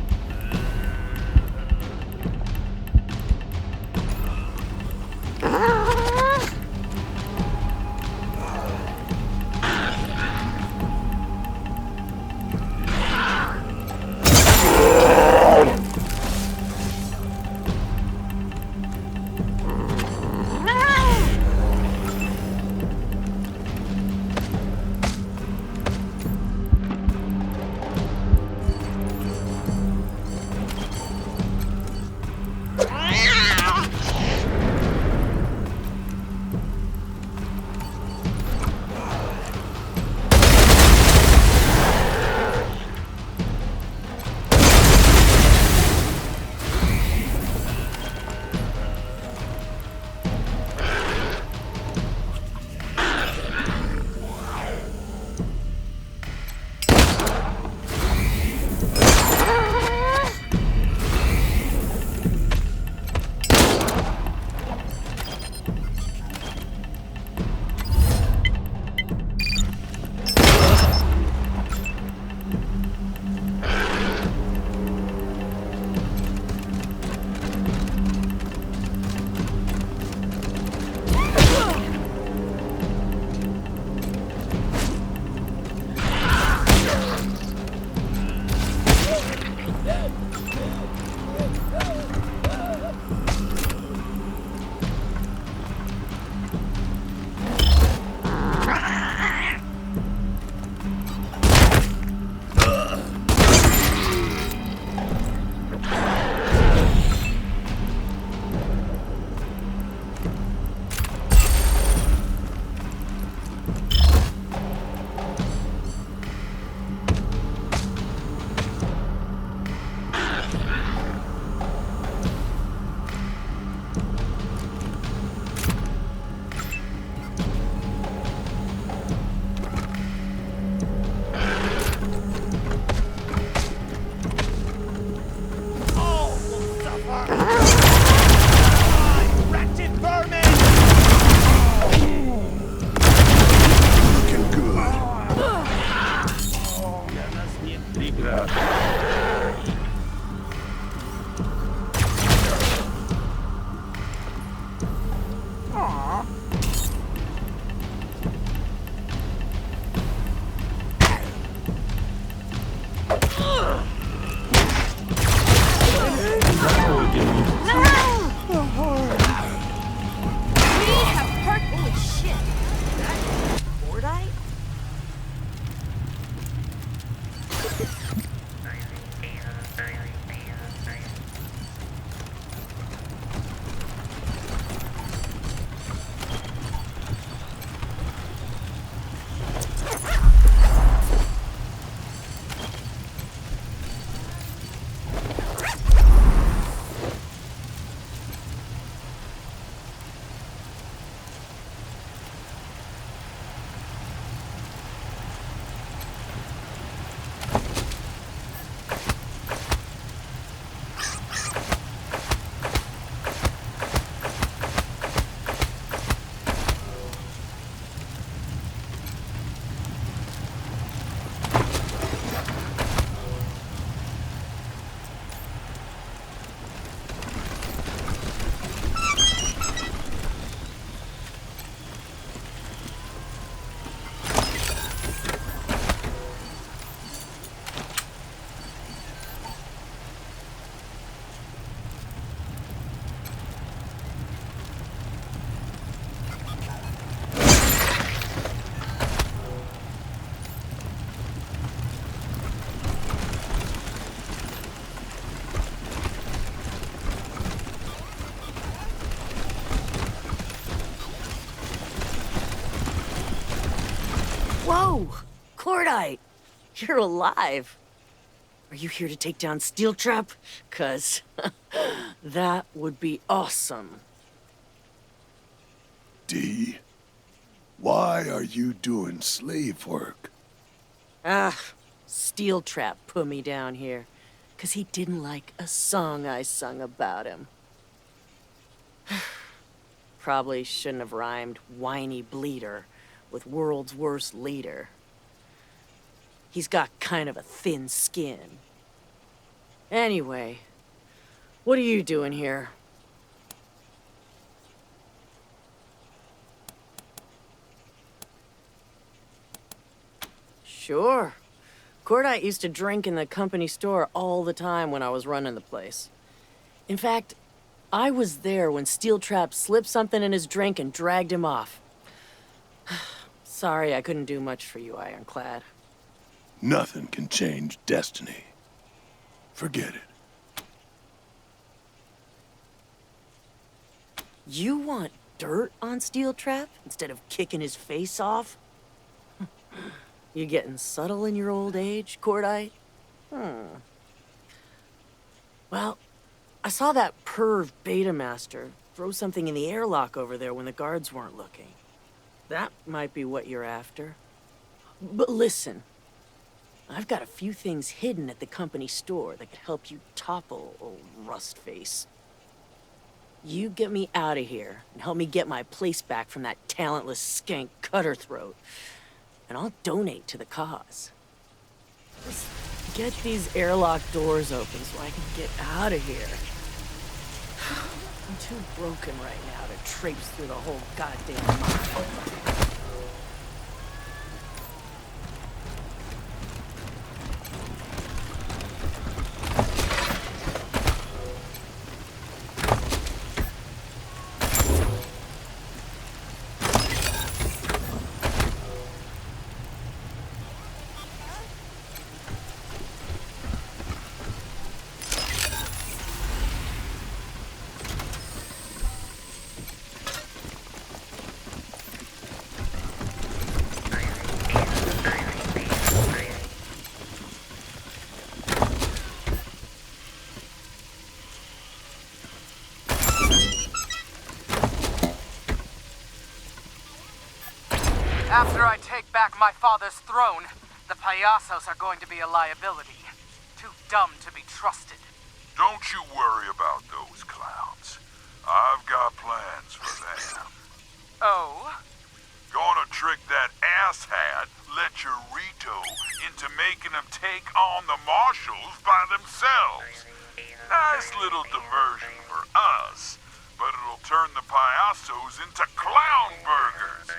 Cordite! You're alive. Are you here to take down Steel Trap? 'Cause that would be awesome.
D, why are you doing slave work?
Steel Trap put me down here. 'Cause he didn't like a song I sung about him. Probably shouldn't have rhymed whiny bleeder with world's worst leader. He's got kind of a thin skin. Anyway, what are you doing here? Sure. Cordite used to drink in the company store all the time when I was running the place. In fact, I was there when Steel Trap slipped something in his drink and dragged him off. Sorry I couldn't do much for you, Ironclad.
Nothing can change destiny. Forget it.
You want dirt on Steel Trap instead of kicking his face off? You getting subtle in your old age, Cordite? Well, I saw that perv Beta Master throw something in the airlock over there when the guards weren't looking. That might be what you're after. But listen, I've got a few things hidden at the company store that could help you topple old Rustface. You get me out of here and help me get my place back from that talentless skank Cutterthroat, and I'll donate to the cause. Just get these airlock doors open so I can get out of here. I'm too broken right now to traipse through the whole goddamn mile.
After I take back my father's throne, the Payasos are going to be a liability. Too dumb to be trusted.
Don't you worry about those clowns. I've got plans for them.
Oh?
Gonna trick that asshat, Lecherito, into making them take on the marshals by themselves. Nice little diversion for us, but it'll turn the Payasos into clown burgers.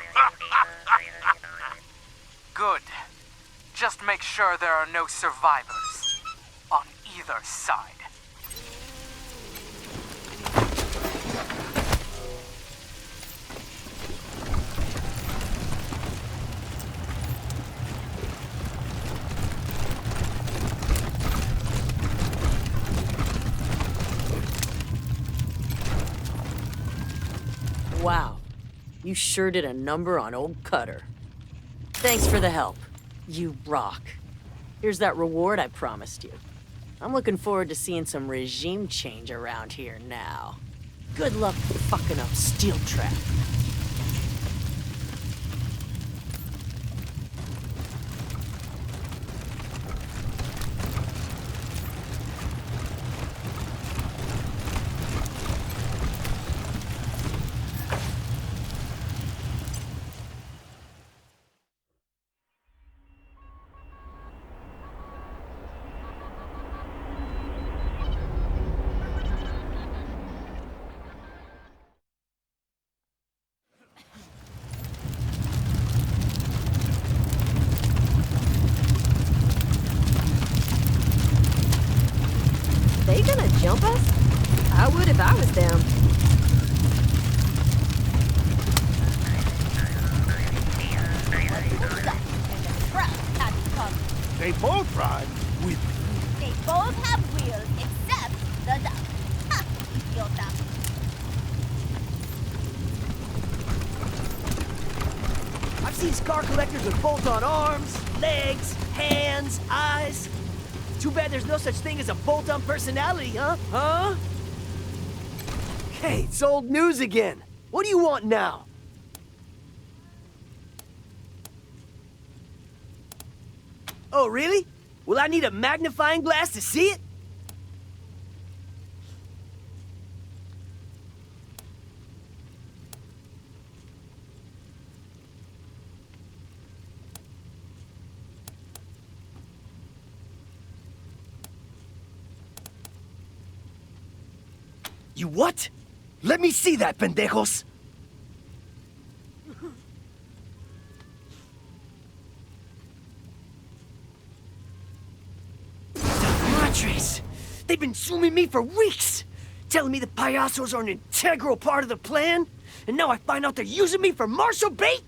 Good. Just make sure there are no survivors. On either side.
Wow, you sure did a number on old Cutter. Thanks for the help. You rock. Here's that reward I promised you. I'm looking forward to seeing some regime change around here now. Good luck fucking up Steel Trap.
They gonna jump us? I would if I was them.
They both ride with
They both have wheels except the duck. Ha! Idiota.
I've seen scar collectors with bolt-on arms, Legs, hands, eyes. Too bad there's no such thing as a bolt-on personality, huh? Huh? Hey, it's old news again. What do you want now? Oh, really? Will I need a magnifying glass to see it? You what? Let me see that, pendejos! Madres! They've been zooming me for weeks! Telling me the payasos are an integral part of the plan, and now I find out they're using me for martial bait?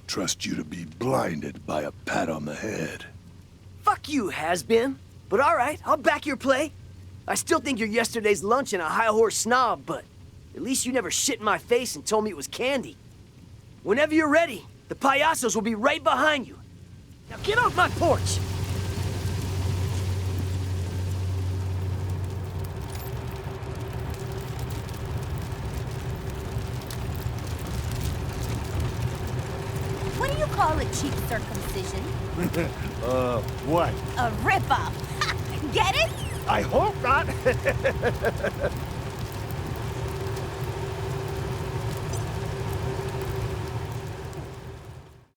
Trust you to be blinded by a pat on the head.
Fuck you, has-been. But alright, I'll back your play. I still think you're yesterday's lunch and a high-horse snob, but at least you never shit in my face and told me it was candy. Whenever you're ready, the payasos will be right behind you. Now get off my porch!
What do you call a cheap circumcision?
What?
A rip-off. Get it?
I hope not.